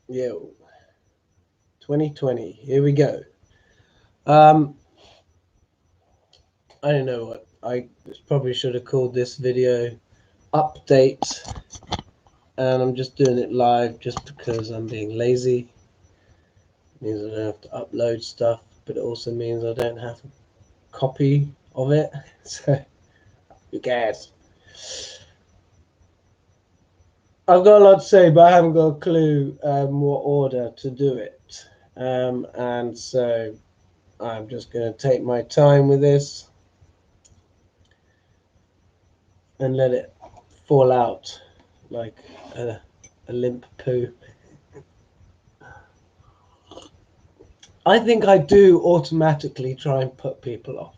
Yo, 2020. Here we go. Um, I don't know what I probably should have called this video update, and I'm just doing it live just because I'm being lazy. It means I don't have to upload stuff, but it also means I don't have a copy of it. So who cares? I've got a lot to say, but I haven't got a clue what order to do it. And so I'm just going to take my time with this and let it fall out like a limp poo. I think I do automatically try and put people off.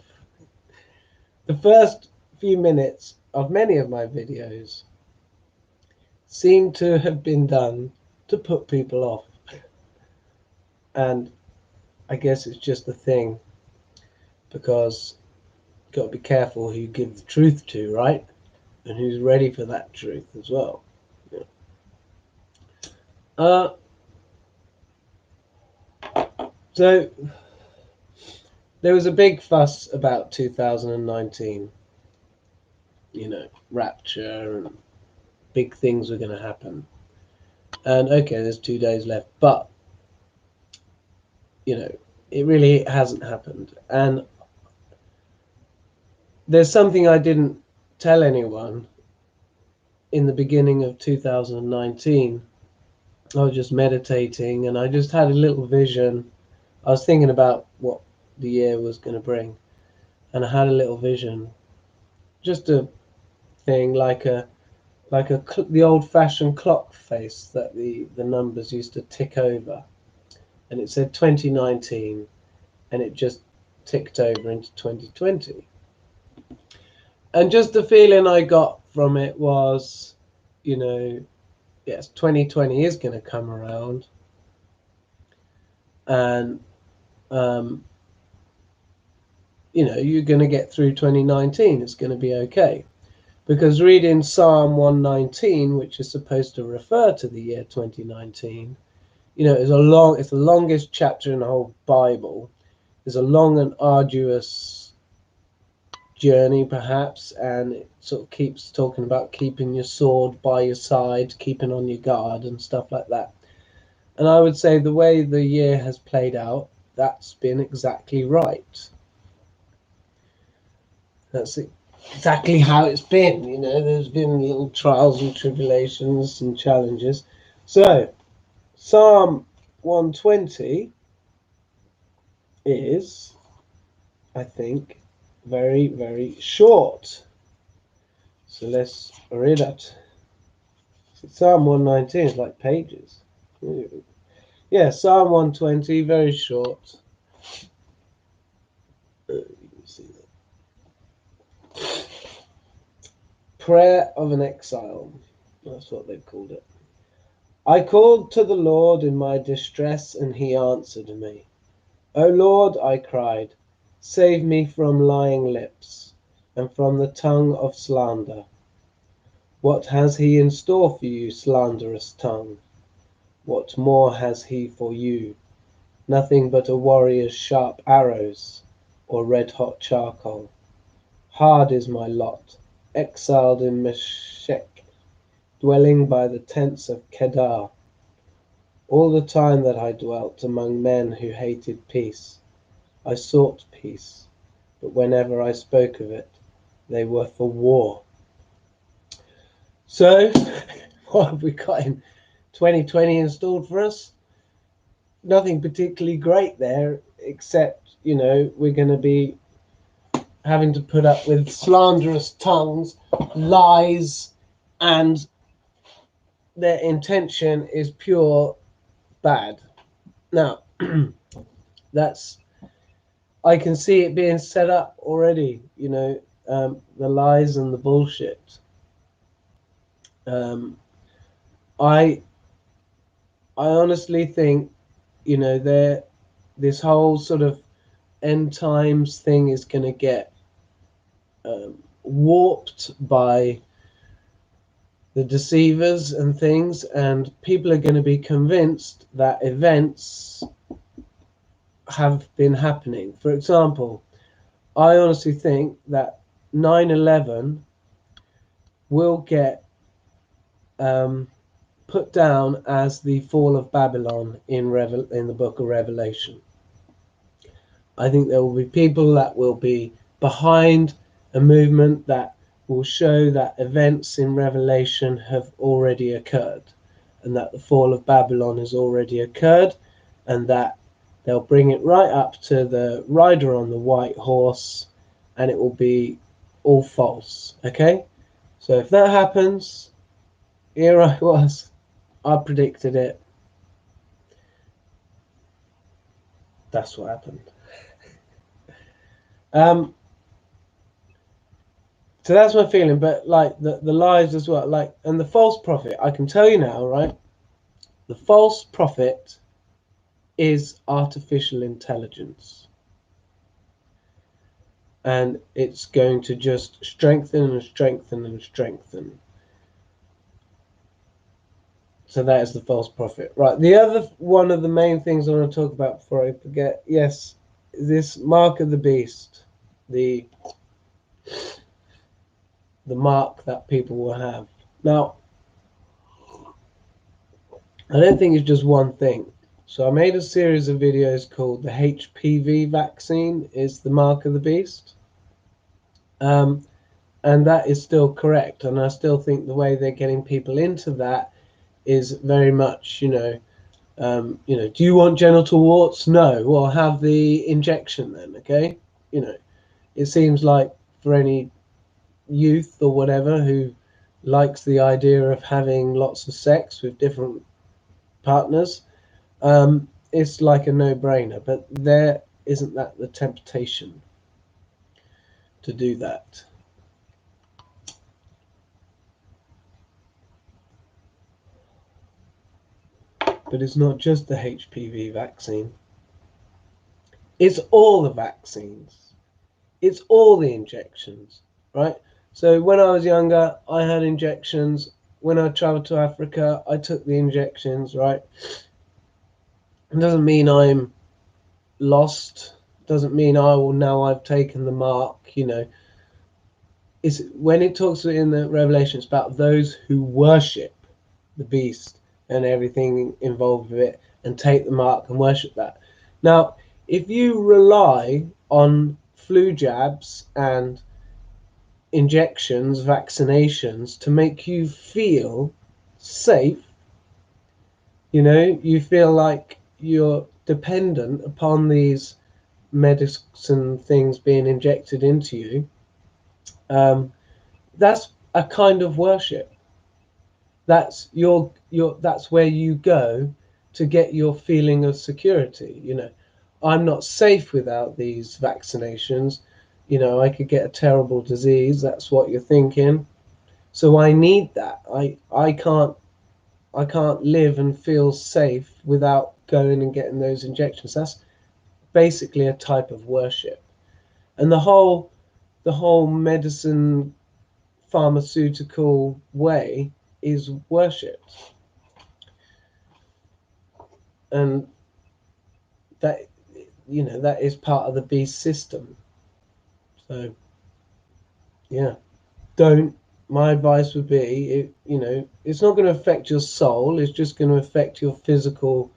The first few minutes of many of my videos seem to have been done to put people off. And I guess it's just a thing because you've got to be careful who you give the truth to, right? And who's ready for that truth as well. Yeah. Uh, so there was a big fuss about 2019, rapture and big things were going to happen. And okay, there's 2 days left, but it really hasn't happened. And there's something I didn't tell anyone in the beginning of 2019. I was just meditating and I just had a little vision. I was thinking about what the year was going to bring, and I had a little vision, just a thing like the old-fashioned clock face that the numbers used to tick over, and it said 2019, and it just ticked over into 2020. And just the feeling I got from it was, yes, 2020 is going to come around, and you're going to get through 2019. It's going to be okay. Because reading Psalm 119, which is supposed to refer to the year 2019, it's the longest chapter in the whole Bible. It's a long and arduous journey, perhaps, and it sort of keeps talking about keeping your sword by your side, keeping on your guard, and stuff like that. And I would say the way the year has played out, that's been exactly right. That's exactly how it's been. There's been little trials and tribulations and challenges. So, Psalm 120 is, I think, very, very short. So let's read it. Psalm 119 is like pages. Yeah, Psalm 120, very short. You can see that. Prayer of an exile. That's what they've called it. I called to the Lord in my distress, and he answered me. O Lord, I cried, save me from lying lips, and from the tongue of slander. What has he in store for you, slanderous tongue? What more has he for you? Nothing but a warrior's sharp arrows, or red-hot charcoal. Hard is my lot, exiled in Meshech, dwelling by the tents of Kedar. All the time that I dwelt among men who hated peace, I sought peace, but whenever I spoke of it, they were for war. So, what have we got in 2020 installed for us? Nothing particularly great there, except, we're going to be having to put up with slanderous tongues, lies, and their intention is pure bad. Now, I can see it being set up already, the lies and the bullshit. I honestly think, this whole sort of end times thing is going to get warped by the deceivers and things, and people are going to be convinced that events have been happening. For example, I honestly think that 9/11 will get put down as the fall of Babylon in the book of Revelation. I think there will be people that will be behind a movement that will show that events in Revelation have already occurred, and that the fall of Babylon has already occurred, and that they'll bring it right up to the rider on the white horse, and it will be all false. Okay? So if that happens, here I was. I predicted it. That's what happened. Um, so that's my feeling. But like the lies as well, like, and the false prophet, I can tell you now, right? The false prophet is artificial intelligence, and it's going to just strengthen and strengthen and strengthen. So that is the false prophet. Right. The other one of the main things I want to talk about before I forget, yes, this mark of the beast, the mark that people will have. Now, I don't think it's just one thing. So I made a series of videos called the HPV vaccine is the mark of the beast. And that is still correct. And I still think the way they're getting people into that is very much, do you want genital warts? No. Well, have the injection then, okay? It seems like for any youth or whatever who likes the idea of having lots of sex with different partners, it's like a no-brainer. But there isn't that the temptation to do that. But it's not just the HPV vaccine. It's all the vaccines. It's all the injections, right? So when I was younger, I had injections. When I traveled to Africa, I took the injections, right? It doesn't mean I'm lost. Doesn't mean I've taken the mark, It's when it talks in the Revelation, it's about those who worship the beast and everything involved with it and take the mark and worship that. Now, if you rely on flu jabs and injections, vaccinations to make you feel safe, you feel like you're dependent upon these medicine things being injected into you, that's a kind of worship. That's that's where you go to get your feeling of security. I'm not safe without these vaccinations. I could get a terrible disease. That's what you're thinking. So I need that. I can't live and feel safe without going and getting those injections. That's basically a type of worship. And the whole medicine pharmaceutical way is worshipped. And that that is part of the beast system. So yeah, don't my advice would be it's not going to affect your soul, it's just going to affect the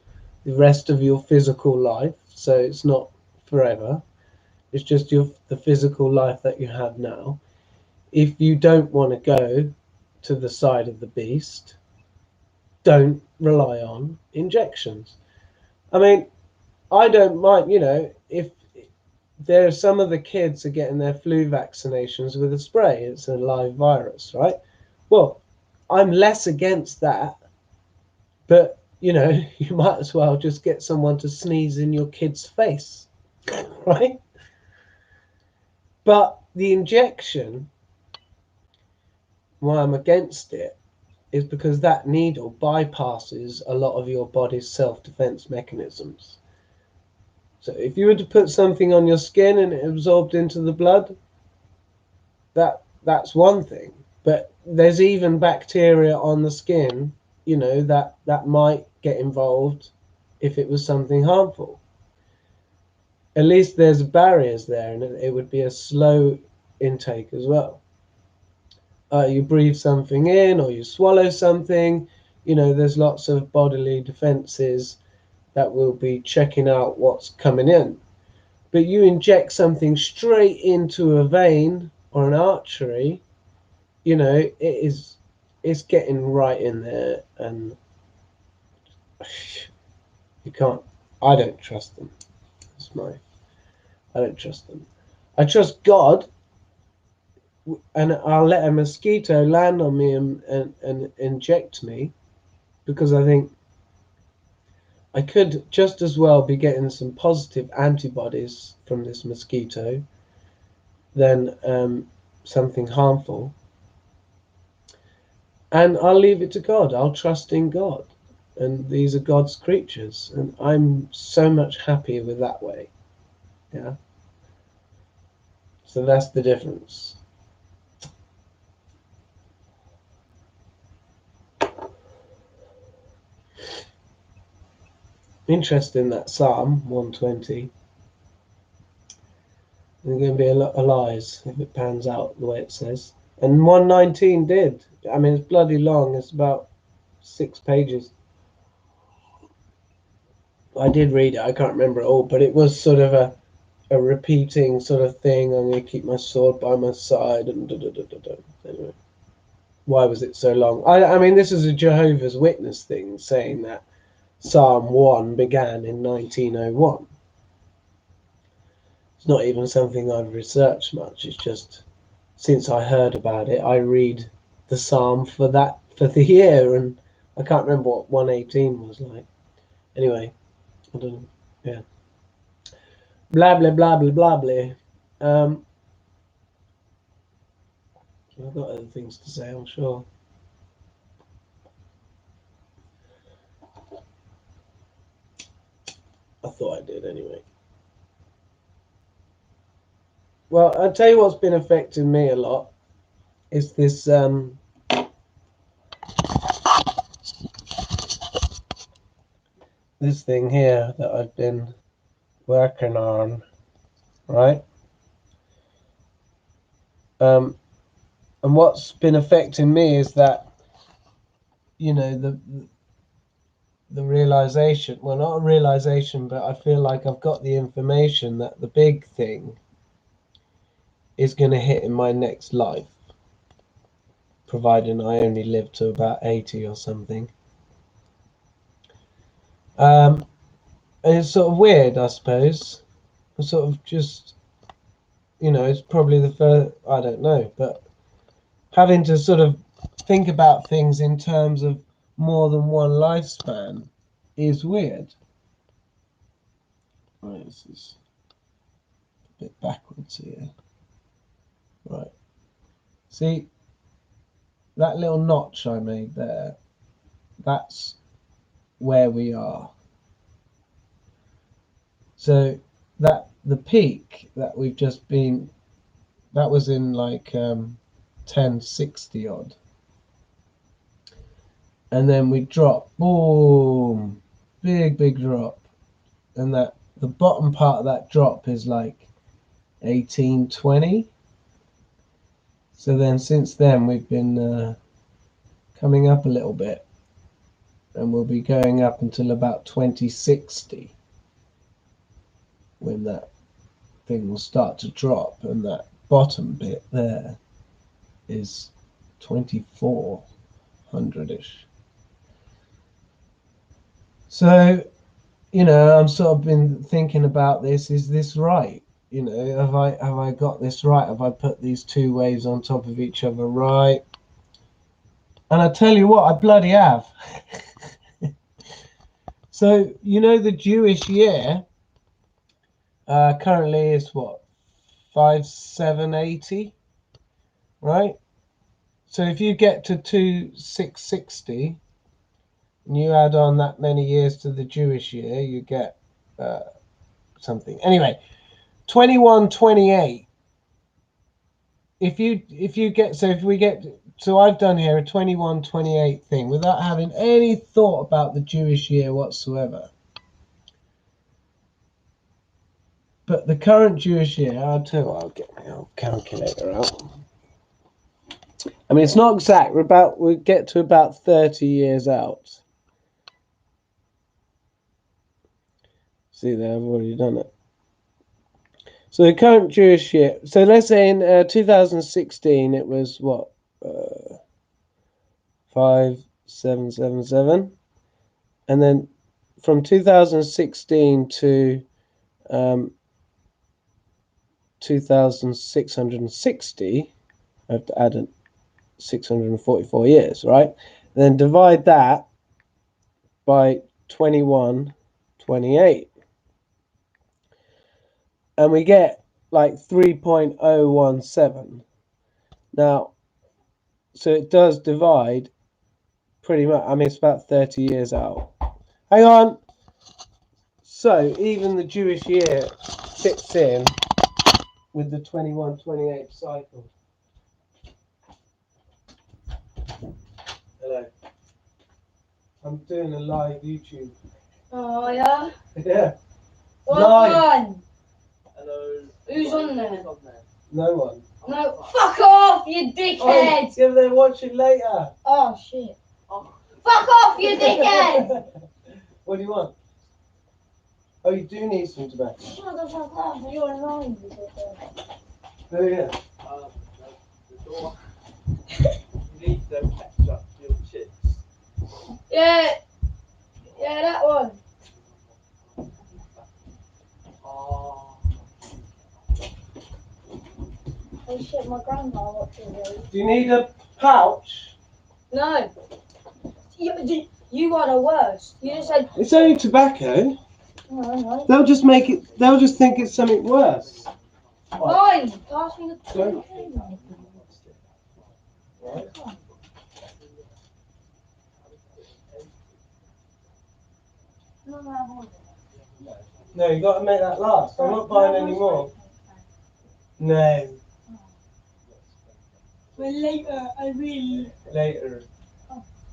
rest of your physical life. So it's not forever, it's just the physical life that you have now. If you don't want to go to the side of the beast, don't rely on injections. I mean, I don't mind, if there are some of the kids are getting their flu vaccinations with a spray, it's a live virus, right? Well, I'm less against that, but you might as well just get someone to sneeze in your kid's face, right? But the injection, why I'm against it, is because that needle bypasses a lot of your body's self-defense mechanisms. So if you were to put something on your skin and it absorbed into the blood, that's one thing. But there's even bacteria on the skin, that might get involved if it was something harmful. At least there's barriers there, and it would be a slow intake as well. You breathe something in or you swallow something, there's lots of bodily defenses that will be checking out what's coming in. But you inject something straight into a vein or an artery, it's getting right in there, and you can't. I don't trust them. I don't trust them. I trust God, and I'll let a mosquito land on me and inject me, because I think I could just as well be getting some positive antibodies from this mosquito than something harmful. And I'll leave it to God. I'll trust in God. And these are God's creatures. And I'm so much happier with that way. Yeah. So that's the difference. Interesting, that Psalm 120. There's going to be a lot of lies if it pans out the way it says. And 119 did. I mean, it's bloody long. It's about 6 pages. I did read it. I can't remember it all, but it was sort of a repeating sort of thing. I'm going to keep my sword by my side and Anyway, why was it so long? I mean, this is a Jehovah's Witness thing saying that Psalm 1 began in 1901. It's not even something I've researched much. It's just since I heard about it, I read the psalm for the year, and I can't remember what 118 was like. Anyway, I don't know. Yeah. Blah blah blah blah blah blah. I've got other things to say, I'm sure. I thought I did anyway. Well, I'll tell you what's been affecting me a lot is this this thing here that I've been working on, right? And what's been affecting me is that the realization, well, not a realization, but I feel like I've got the information that the big thing is going to hit in my next life, providing I only live to about 80 or something. And it's sort of weird, I suppose. I'm sort of just, it's probably the first, I don't know, but having to sort of think about things in terms of more than one lifespan is weird. Right, this is a bit backwards here. Right. See, that little notch I made there, that's where we are. So that the peak that we've just been, that was in like 1060 odd. And then we drop, boom, big drop. And that the bottom part of that drop is like 1820. So then since then we've been coming up a little bit, and we'll be going up until about 2060 when that thing will start to drop, and that bottom bit there is 2400-ish. So I'm sort of been thinking about this. Is this right? Have I got this right? Have I put these two waves on top of each other right? And I tell you what, I bloody have. So the Jewish year currently is what, 5780, right? So if you get to 2660 and you add on that many years to the Jewish year, you get something. Anyway, 2128. If we get so I've done here a 21-28 thing without having any thought about the Jewish year whatsoever. But the current Jewish year, I'll tell you what, I'll get my old calculator out. I mean, it's not exact. We'll get to about 30 years out. See there, I've already done it. So the current Jewish year. So let's say in 2016 it was what 5777, and then from 2016 to 2660, I have to add 644 years, right? Then divide that by 21-28, and we get like 3.017. Now, so it does divide pretty much. I mean, it's about 30 years out. Hang on. So even the Jewish year fits in with the 21-28 cycle. Hello. I'm doing a live YouTube. Oh, yeah? Yeah. What Live. one? Hello. Who's on there? No one. No, fuck off, you dickhead! Oh, yeah, they're watching later. Oh, shit. Oh. Fuck off, you dickhead! What do you want? Oh, you do need some tobacco. Shut the fuck up, you're annoying. Oh, yeah. The door. You need them catchup for your chips. Yeah. Yeah, that one. Oh. Oh shit, my grandma watching me. Do you need a pouch? No. You are the worst. You just said. It's only tobacco. No. They'll just make it. They'll just think it's something worse. Fine. Pass me the. Don't. No, you got to make that last. I'm not buying any more. No. Well, later, I will. Later.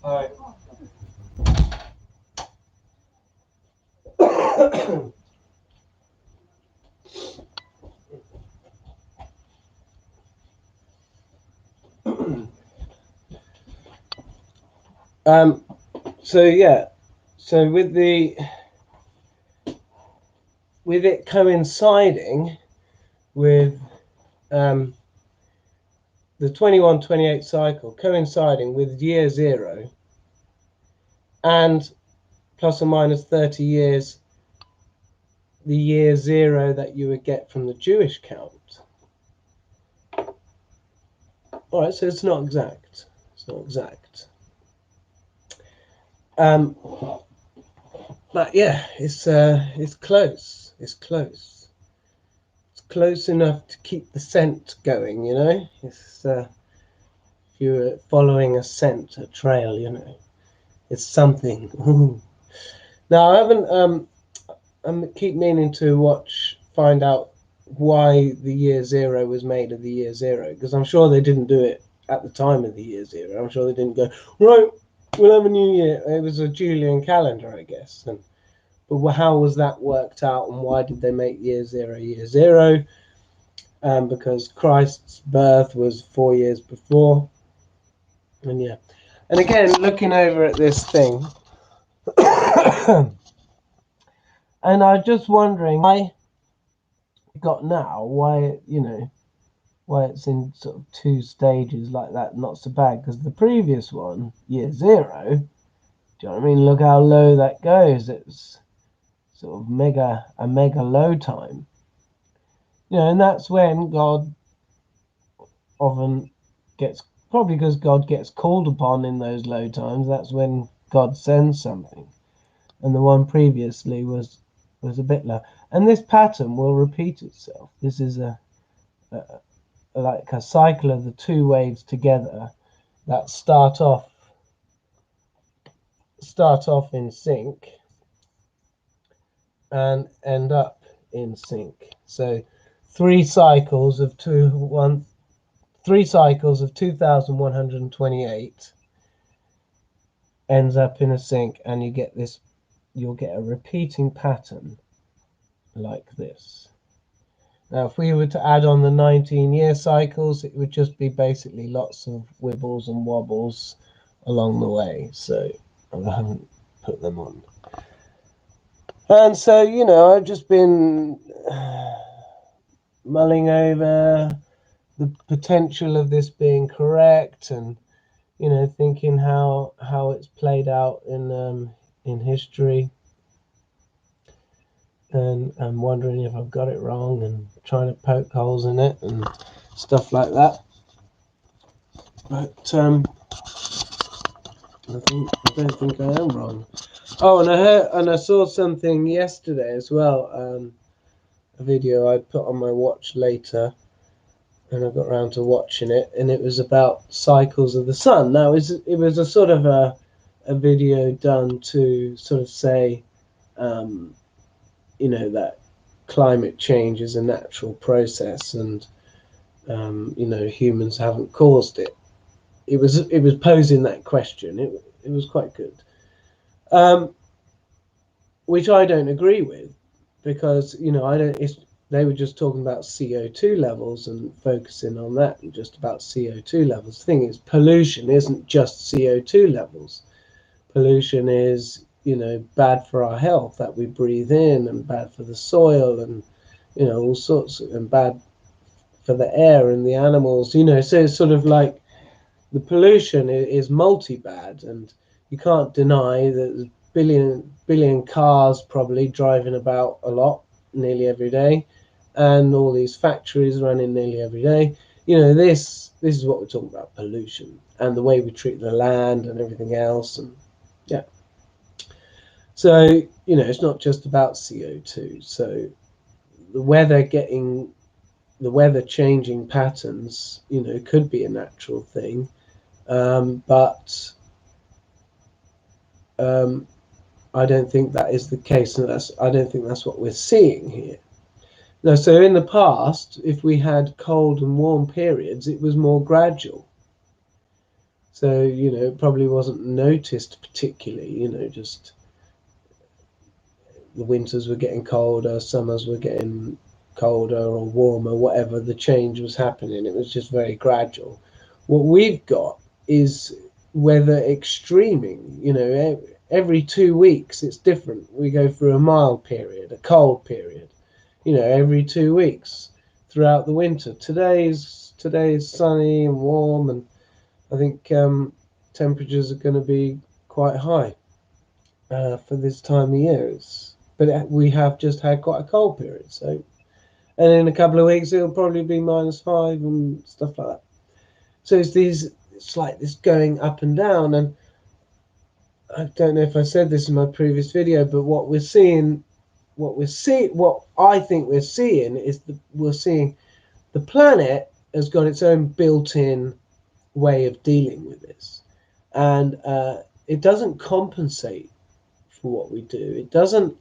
Alright. So yeah. So with it coinciding with the 21-28 cycle, coinciding with year 0 and plus or minus 30 years, the year 0 that you would get from the Jewish count. All right, so it's not exact. It's not exact. But yeah, it's close. It's close. It's close enough to keep the scent going, you know. It's if you're following a scent, a trail, you know, it's something. Now I haven't. I keep meaning to find out why the year 0 was made of the year 0, because I'm sure they didn't do it at the time of the year 0. I'm sure they didn't go, right, we'll have a new year. It was a Julian calendar, I guess. But how was that worked out, and why did they make year 0 year 0? Because Christ's birth was 4 years before. And yeah. And again, looking over at this thing, and I was just wondering why got now, why, you know, why it's in sort of 2 stages like that, not so bad, because the previous one, year 0, do you know what I mean? Look how low that goes. It's sort of a mega low time. You know, and that's when God often gets, probably because God gets called upon in those low times, that's when God sends something. And the one previously was a bit low. And this pattern will repeat itself. This is like a cycle of the 2 waves together that start off in sync and end up in sync. So 3 cycles of 2, 1, 3 cycles of 2,128 ends up in a sink, and you'll get a repeating pattern like this. Now, if we were to add on the 19-year cycles, it would just be basically lots of wibbles and wobbles along the way. So I haven't put them on. And so, I've just been mulling over the potential of this being correct, and thinking how it's played out in history, and I'm wondering if I've got it wrong, and trying to poke holes in it and stuff like that. But I don't think I am wrong. Oh, and I saw something yesterday as well. A video I'd put on my watch later, and I got around to watching it, and it was about cycles of the sun. Now, it was a sort of a video done to sort of say, that climate change is a natural process, and humans haven't caused it. It was posing that question. It was quite good, which I don't agree with, because I don't. They were just talking about CO2 levels and focusing on that, and just about CO2 levels. The thing is, pollution isn't just CO2 levels. Pollution is, bad for our health that we breathe in, and bad for the soil, and all sorts and bad for the air and the animals. So it's sort of like the pollution is multi-bad, and you can't deny that there's billion cars probably driving about a lot, nearly every day, and all these factories running nearly every day. This is what we're talking about: pollution, and the way we treat the land and everything else. And yeah, so it's not just about CO2. So the weather changing patterns, could be a natural thing, but I don't think that is the case, and I don't think that's what we're seeing here. Now, so in the past, if we had cold and warm periods, it was more gradual. So it probably wasn't noticed particularly. Just the winters were getting colder, summers were getting colder or warmer, whatever the change was happening. It was just very gradual. What we've got is weather extreming. Every 2 weeks it's different. We go through a mild period, a cold period. Every 2 weeks throughout the winter. Today's sunny and warm, and I think temperatures are going to be quite high for this time of year. But we have just had quite a cold period, so, and in a couple of weeks it'll probably be -5 and stuff like that. So it's like this going up and down, and I don't know if I said this in my previous video, but what I think we're seeing is we're seeing the planet has got its own built-in way of dealing with this, and it doesn't compensate for what we do. It doesn't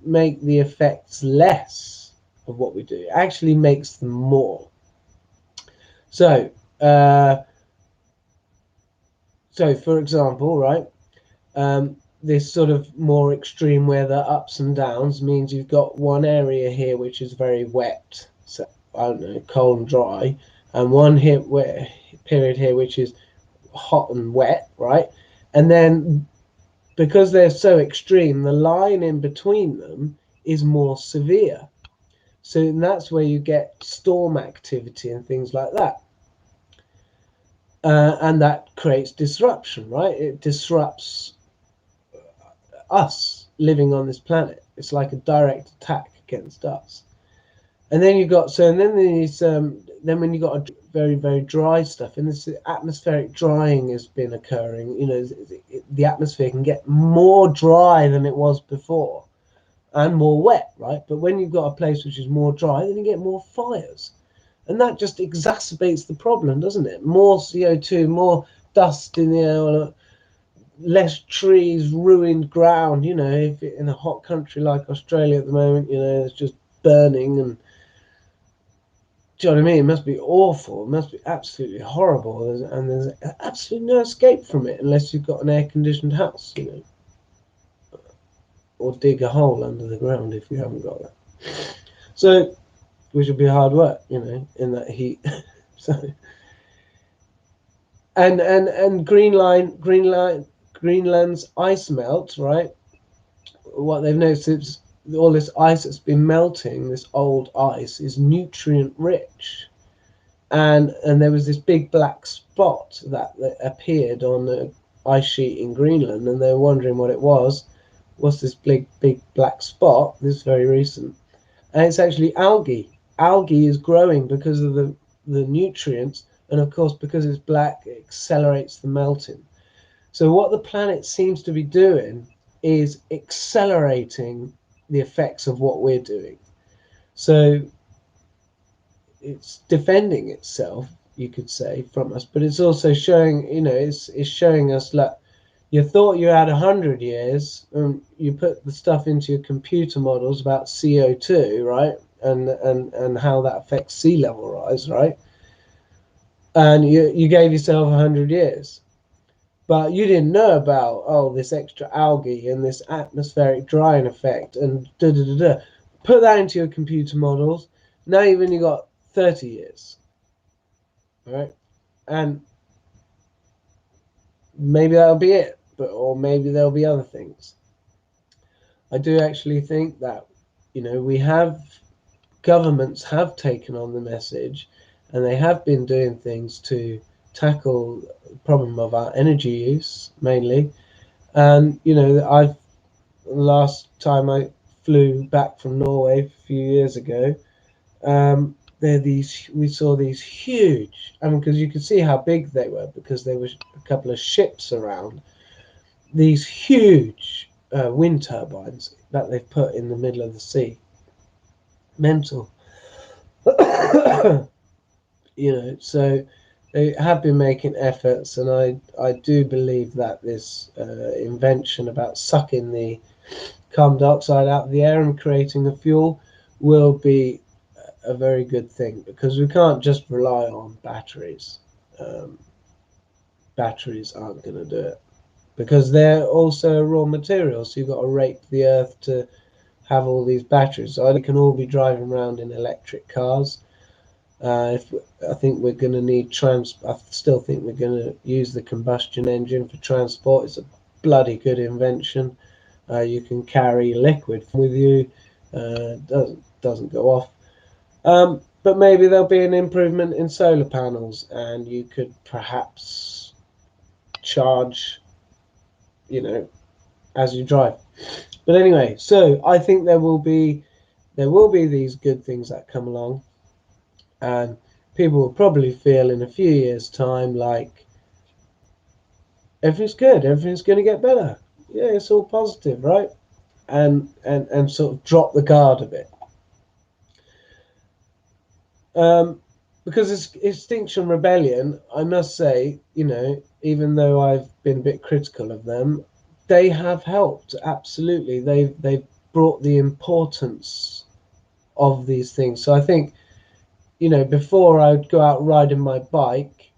make the effects less of what we do. It actually makes them more. So for example, right, this sort of more extreme weather ups and downs means you've got one area here which is very wet, so I don't know, cold and dry, and one period here which is hot and wet, right? And then because they're so extreme, the line in between them is more severe. So that's where you get storm activity and things like that. And that creates disruption, right? It disrupts us living on this planet. It's like a direct attack against us. And then you've got then when you've got a very, very dry stuff, and this atmospheric drying has been occurring. The atmosphere can get more dry than it was before, and more wet, right? But when you've got a place which is more dry, then you get more fires, and that just exacerbates the problem, doesn't it? More CO2, more dust in the air, less trees, ruined ground. If in a hot country like Australia at the moment, it's just burning, and Do you know what I mean? It must be awful. It must be absolutely horrible, and there's absolutely no escape from it unless you've got an air-conditioned house, you know, or dig a hole under the ground if you haven't got that. So, which would be hard work, you know, in that heat. So, and Greenland's ice melt, right? What they've noticed is all this ice that's been melting, this old ice, is nutrient rich. And there was this big black spot that appeared on the ice sheet in Greenland, and they're wondering what it was. What's this big black spot? This is very recent, and it's actually algae. Algae is growing because of the nutrients, and of course because it's black, it accelerates the melting. So what the planet seems to be doing is accelerating the effects of what we're doing. So it's defending itself, you could say, from us, but it's also showing, you know, it's showing us that you thought you had 100 years, and you put the stuff into your computer models about CO2, right, and how that affects sea level rise, right, and you gave yourself 100 years. But you didn't know about, oh, this extra algae and this atmospheric drying effect and da da da da. Put that into your computer models. Now you've only got 30 years, right? And maybe that'll be it, but or maybe there'll be other things. I do actually think that, you know, we have governments have taken on the message, and they have been doing things to tackle the problem of our energy use mainly. And you know, I've last time I flew back from Norway a few years ago, we saw these huge. I mean, because you could see how big they were because there was a couple of ships around. These huge wind turbines that they've put in the middle of the sea. Mental, you know. So they have been making efforts, and I do believe that this invention about sucking the carbon dioxide out of the air and creating a fuel will be a very good thing, because we can't just rely on batteries. Um, Batteries aren't going to do it because they're also a raw material. So you've got to rape the earth to have all these batteries. So I think we can all be driving around in electric cars. If I think we're going to need I still think we're going to use the combustion engine for transport. It's a bloody good invention. You can carry liquid with you. Doesn't go off. But maybe there'll be an improvement in solar panels, and you could perhaps charge, you know, as you drive. But anyway, so I think there will be these good things that come along, and people will probably feel in a few years' time like everything's good, everything's going to get better. Yeah, it's all positive, right? And sort of drop the guard a bit. Because it's Extinction Rebellion, I must say, you know, even though I've been a bit critical of them, they have helped, absolutely. They've brought the importance of these things. So I think, you know, before I would go out riding my bike,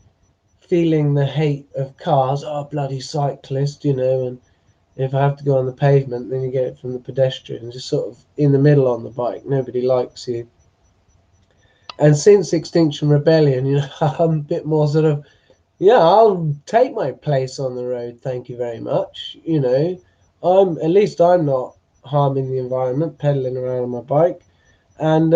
feeling the hate of cars, oh bloody cyclist, you know, and if I have to go on the pavement, then you get it from the pedestrian, just sort of in the middle on the bike. Nobody likes you. And since Extinction Rebellion, you know, I'm a bit more sort of, yeah, I'll take my place on the road. Thank you very much. You know, at least I'm not harming the environment, pedaling around on my bike, and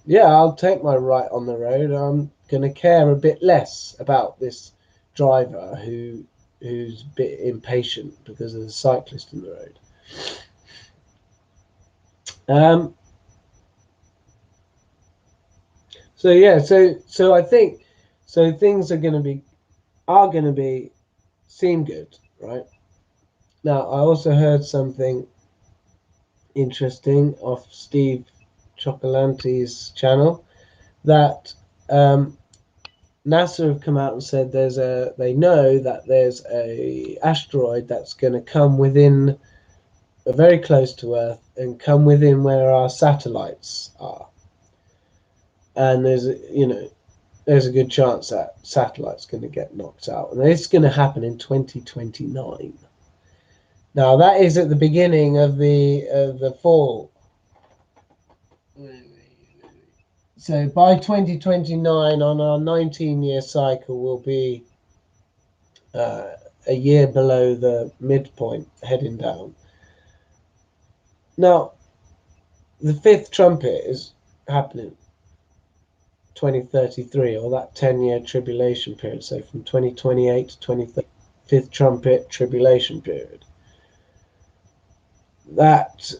yeah, I'll take my right on the road. I'm gonna care a bit less about this driver who's a bit impatient because there's a cyclist in the road. Um, so yeah, so I think so things are gonna be seem good, right? Now I also heard something interesting off Steve Chocolante's channel that NASA have come out and said they know that there's a asteroid that's going to come within very close to Earth and come within where our satellites are. and there's a good chance that satellite's going to get knocked out, and it's going to happen in 2029. Now that is at the beginning of the fall. So by 2029, on our 19-year cycle, we'll be a year below the midpoint, heading down. Now, the fifth trumpet is happening 2033, or that 10-year tribulation period. So from 2028 to 2030, fifth trumpet tribulation period. That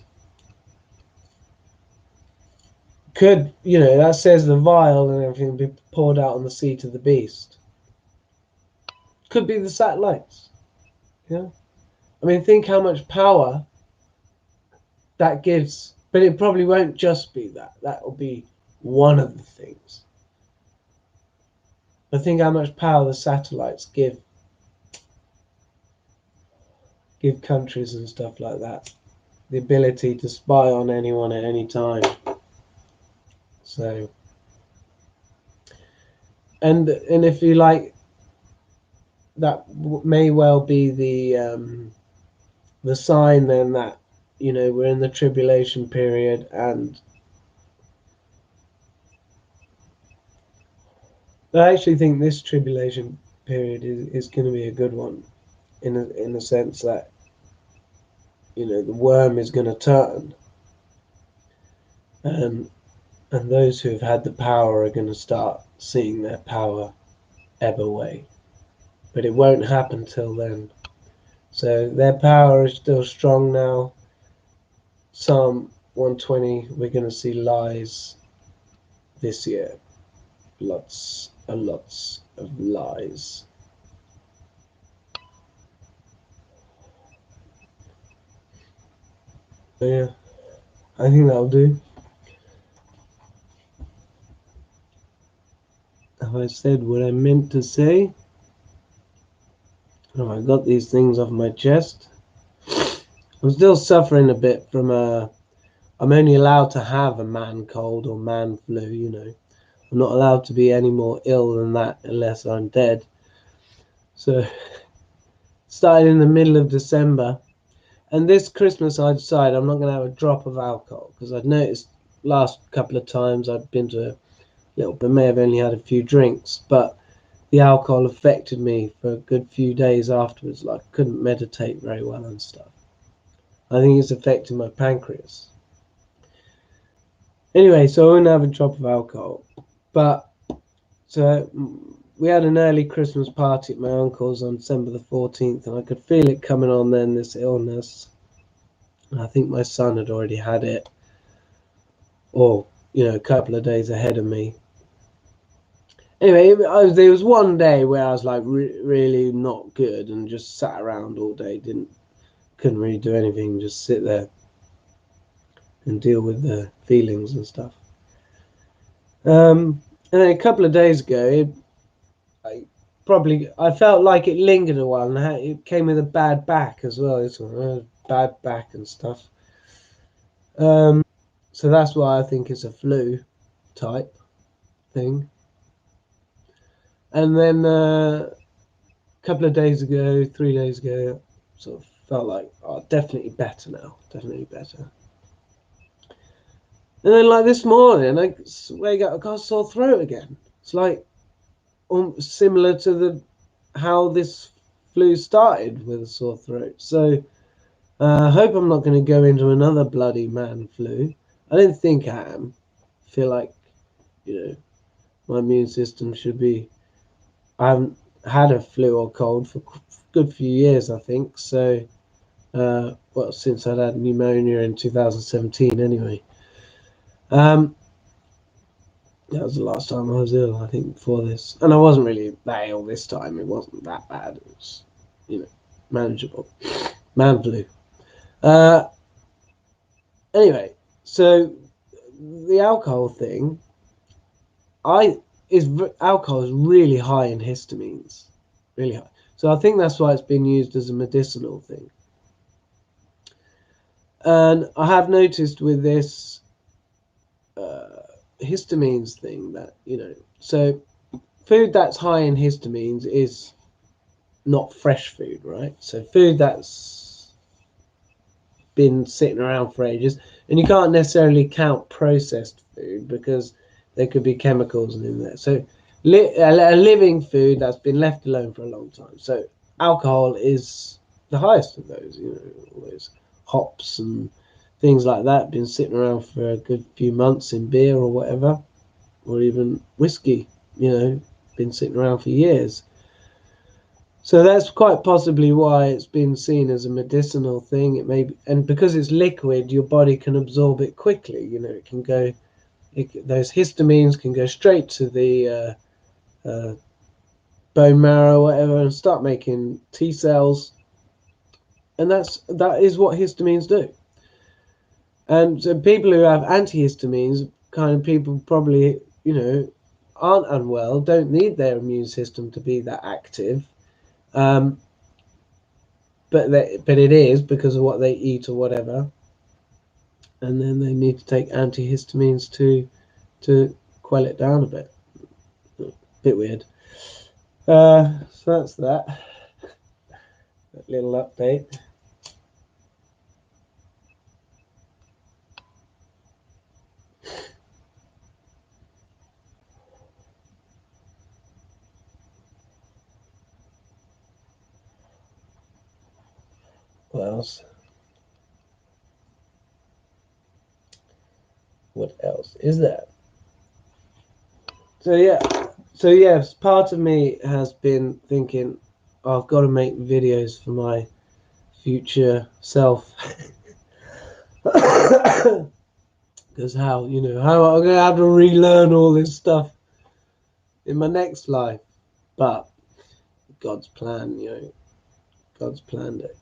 could, that says the vial and everything will be poured out on the seat of the beast. Could be the satellites. Yeah. I mean, think how much power that gives, but it probably won't just be that. That will be one of the things. But think how much power the satellites give countries and stuff like that. The ability to spy on anyone at any time. So, and if you like, that may well be the sign then that we're in the tribulation period, and I actually think this tribulation period is going to be a good one, in a sense that the worm is going to turn, and those who have had the power are going to start seeing their power ebb away, but it won't happen till then. So their power is still strong now. Psalm 120, we're going to see lies this year. Lots and lots of lies. So yeah, I think that'll do. Have I said what I meant to say? Have I got these things off my chest? I'm still suffering a bit from I'm only allowed to have a man cold or man flu, I'm not allowed to be any more ill than that unless I'm dead. So, started in the middle of December. And this Christmas I decided I'm not going to have a drop of alcohol, because I'd noticed last couple of times I'd been to a little bit, may have only had a few drinks, but the alcohol affected me for a good few days afterwards. Like, I couldn't meditate very well and stuff. I think it's affecting my pancreas. Anyway, so I wouldn't have a drop of alcohol. But, so we had an early Christmas party at my uncle's on December the 14th, and I could feel it coming on then, this illness. And I think my son had already had it, or, a couple of days ahead of me. Anyway, there was one day where I was like really not good and just sat around all day, couldn't really do anything, just sit there and deal with the feelings and stuff. And then a couple of days ago, I felt like it lingered a while, and it came with a bad back as well. It's bad back and stuff. So that's why I think it's a flu type thing. And then a couple of days ago, 3 days ago, sort of felt like, definitely better now, definitely better. And then like this morning, I wake up, I got a sore throat again. It's like similar to how this flu started, with a sore throat. So I hope I'm not going to go into another bloody man flu. I don't think I am. I feel like, my immune system should be. I haven't had a flu or cold for a good few years, I think. So, since I'd had pneumonia in 2017 anyway. That was the last time I was ill, I think, before this. And I wasn't really that ill this time. It wasn't that bad. It was, manageable. Man flu. Anyway, so the alcohol thing, alcohol is really high in histamines. Really high. So I think that's why it's been used as a medicinal thing. And I have noticed with this histamines thing that, so food that's high in histamines is not fresh food, right? So food that's been sitting around for ages, and you can't necessarily count processed food because there could be chemicals in there. So a living food that's been left alone for a long time. So alcohol is the highest of those, all those hops and things like that been sitting around for a good few months in beer or whatever, or even whiskey, been sitting around for years. So that's quite possibly why it's been seen as a medicinal thing. It may be, and because it's liquid, your body can absorb it quickly. It can go. Those histamines can go straight to the bone marrow, or whatever, and start making T cells. And that is what histamines do. And so people who have antihistamines, kind of people probably aren't unwell, don't need their immune system to be that active. But it is because of what they eat or whatever, and then they need to take antihistamines to quell it down a bit. Bit weird. So that's that little update. What else? What else is there? So yes, part of me has been thinking, I've got to make videos for my future self. Because how I'm going to have to relearn all this stuff in my next life. But God's plan, God's planned it.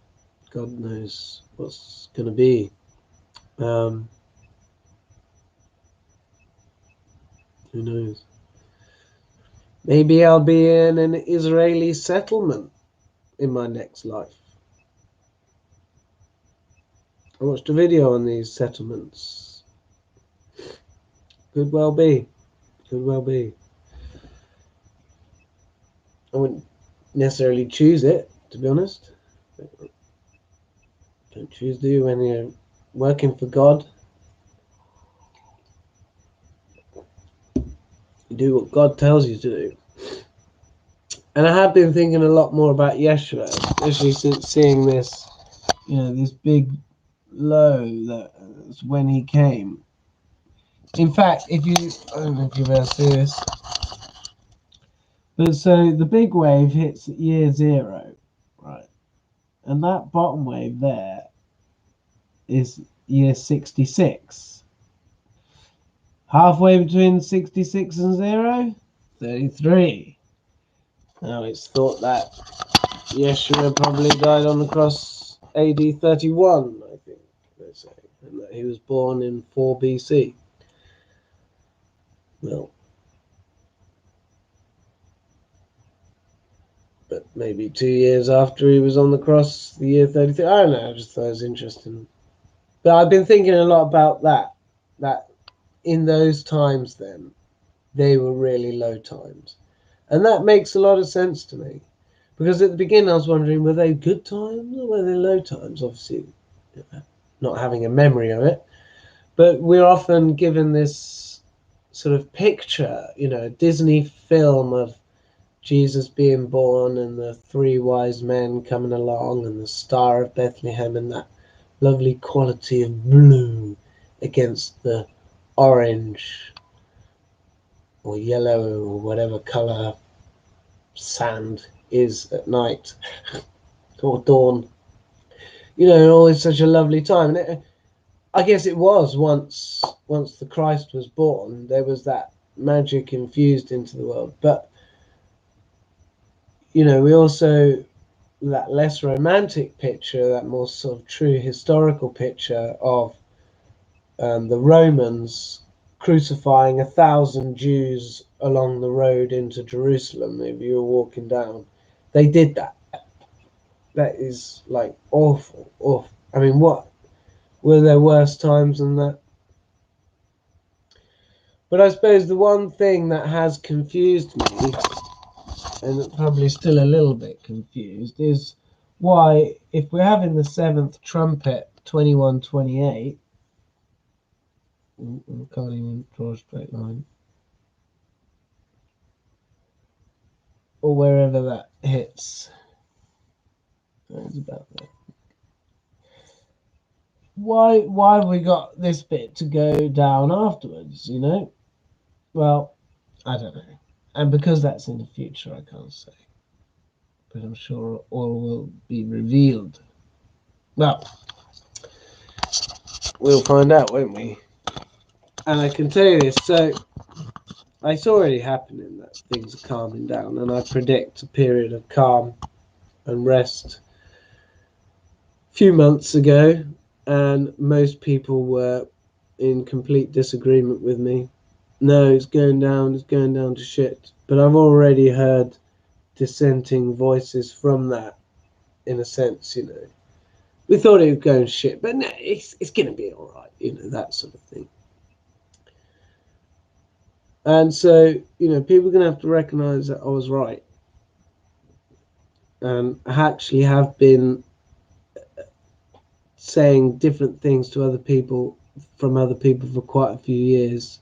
God knows what's going to be. Who knows? Maybe I'll be in an Israeli settlement in my next life. I watched a video on these settlements. Could well be. Could well be. I wouldn't necessarily choose it, to be honest. Don't choose, do you, when you're working for God? You do what God tells you to do. And I have been thinking a lot more about Yeshua, especially since seeing this, this big low that's when he came. In fact, I don't know if you've ever seen this, but so the big wave hits at year 0, right? And that bottom wave there is year 66. Halfway between 66 and 0, 33. Now it's thought that Yeshua probably died on the cross AD 31, I think they say, and that he was born in 4 BC. Well, but maybe 2 years after he was on the cross, the year 33. I don't know, I just thought it was interesting. But I've been thinking a lot about that in those times then, they were really low times. And that makes a lot of sense to me. Because at the beginning I was wondering, were they good times or were they low times? Obviously, not having a memory of it. But we're often given this sort of picture, Disney film of Jesus being born and the 3 wise men coming along and the Star of Bethlehem and that lovely quality of blue against the orange or yellow or whatever colour sand is at night or dawn. Always such a lovely time. And I guess it was once the Christ was born, there was that magic infused into the world. But we also, that less romantic picture, that more sort of true historical picture of the Romans crucifying 1,000 Jews along the road into Jerusalem. If you were walking down, they did that. That is like awful, awful. I mean, what were there worse times than that? But I suppose the one thing that has confused me, and probably still a little bit confused, is why, if we're having the seventh trumpet 2128, I can't even draw a straight line, or wherever that hits. It's about there. Why have we got this bit to go down afterwards, you know? Well, I don't know. And because that's in the future, I can't say. But I'm sure all will be revealed. Well, we'll find out, won't we? And I can tell you this, so it's already happening that things are calming down, and I predict a period of calm and rest a few months ago, and most people were in complete disagreement with me. No, it's going down to shit. But I've already heard dissenting voices from that, in a sense, you know. We thought it was going shit, but no, it's going to be all right, you know, that sort of thing. And so, you know, people are going to have to recognize that I was right. And I actually have been saying different things to other people, from other people, for quite a few years.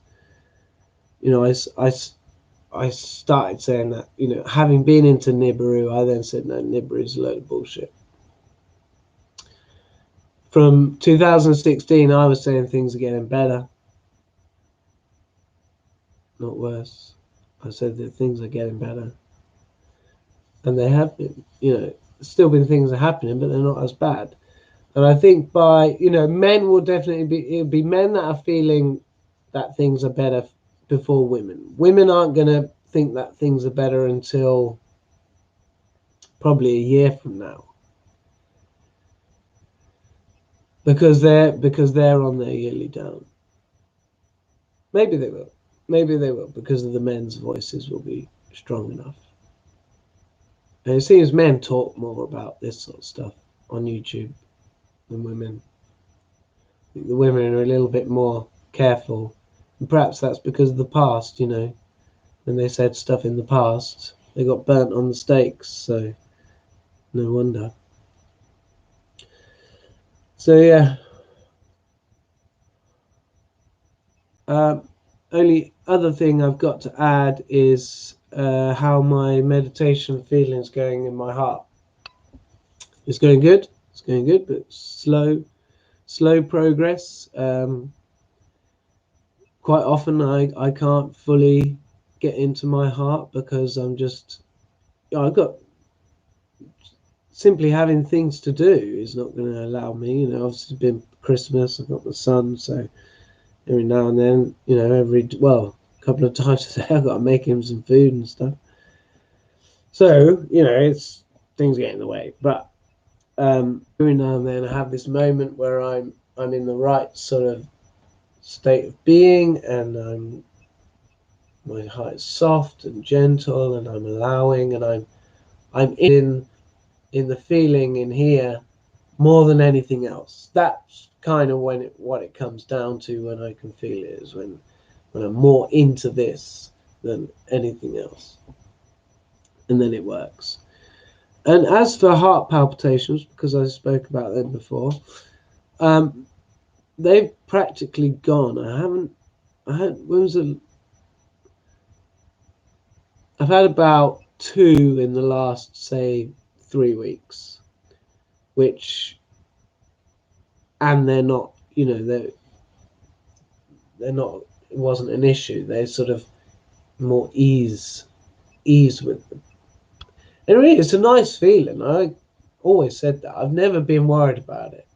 You know, I started saying that, you know, having been into Nibiru, I then said, no, Nibiru is a load of bullshit. From 2016, I was saying things are getting better, not worse. I said that things are getting better. And they have been, you know, still been things are happening, but they're not as bad. And I think by, you know, men will definitely be, it'll be men that are feeling that things are better before women. Women aren't going to think that things are better until probably a year from now. Because they're on their yearly down. Maybe they will. Maybe they will, because of the men's voices will be strong enough. And it seems men talk more about this sort of stuff on YouTube than women. I think the women are a little bit more careful. And perhaps that's because of the past, you know. When they said stuff in the past, they got burnt on the stakes, so no wonder. So yeah. Only other thing I've got to add is how my meditation feeling's going in my heart. It's going good. It's going good, but slow progress. Quite often I can't fully get into my heart because I'm just, you know, I've got, simply having things to do is not going to allow me. You know, obviously it's been Christmas. I've got the son, so every now and then, you know, a couple of times a day, I've got to make him some food and stuff. So, you know, it's things get in the way. But every now and then I have this moment where I'm in the right sort of state of being, and my heart is soft and gentle, and I'm allowing, and I'm in the feeling in here more than anything else. That's kind of what it comes down to when I can feel it, is when I'm more into this than anything else. And then it works. And as for heart palpitations, because I spoke about them before, they've practically gone. I've had about 2 in the last, say, 3 weeks, and they're not, you know, they're not, it wasn't an issue. They're sort of more ease with them. And really, it's a nice feeling. I always said that. I've never been worried about it.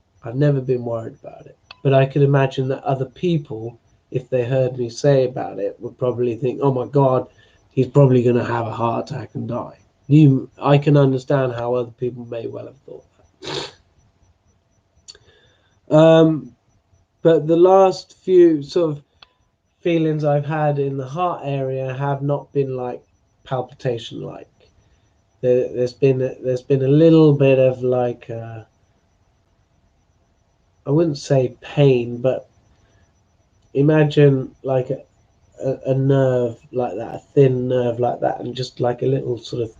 But I could imagine that other people, if they heard me say about it, would probably think, oh my God, he's probably going to have a heart attack and die. I can understand how other people may well have thought that. But the last few sort of feelings I've had in the heart area have not been like palpitation like. There's been a little bit of like I wouldn't say pain, but imagine like a nerve like that, a thin nerve like that, and just like a little sort of,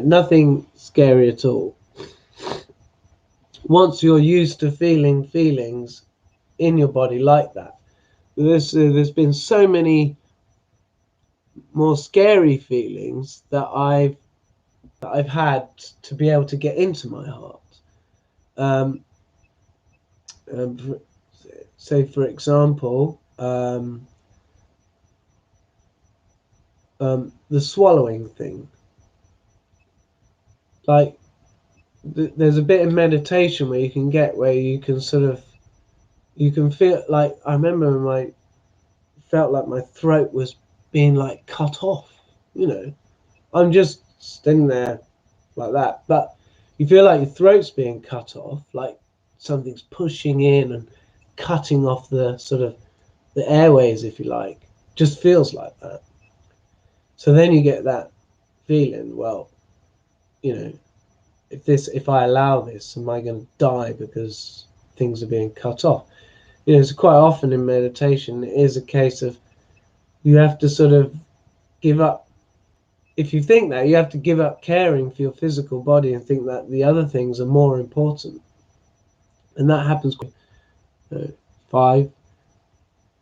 nothing scary at all. Once you're used to feeling feelings in your body like that, there's been so many more scary feelings that I've had to be able to get into my heart. Um, um, say for example, the swallowing thing. Like there's a bit of meditation where you can get where you can you can feel like I remember felt like my throat was being like cut off. I'm just standing there like that, but you feel like your throat's being cut off, like something's pushing in and cutting off the sort of the airways, if you like. Just feels like that. So then you get that feeling, well, if I allow this, am I going to die because things are being cut off? It's quite often in meditation, it is a case of you have to sort of give up. If you think that, you have to give up caring for your physical body and think that the other things are more important. And that happens 5,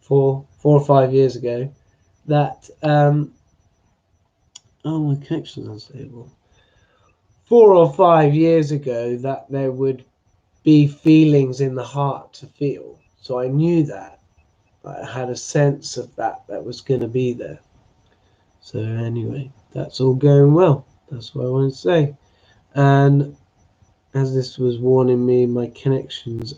4 or 5 years ago. That oh, my connection's unstable. 4 or 5 years ago, that there would be feelings in the heart to feel. So I knew that. I had a sense of that was going to be there. So anyway, that's all going well. That's what I want to say. And as this was warning me, my connection's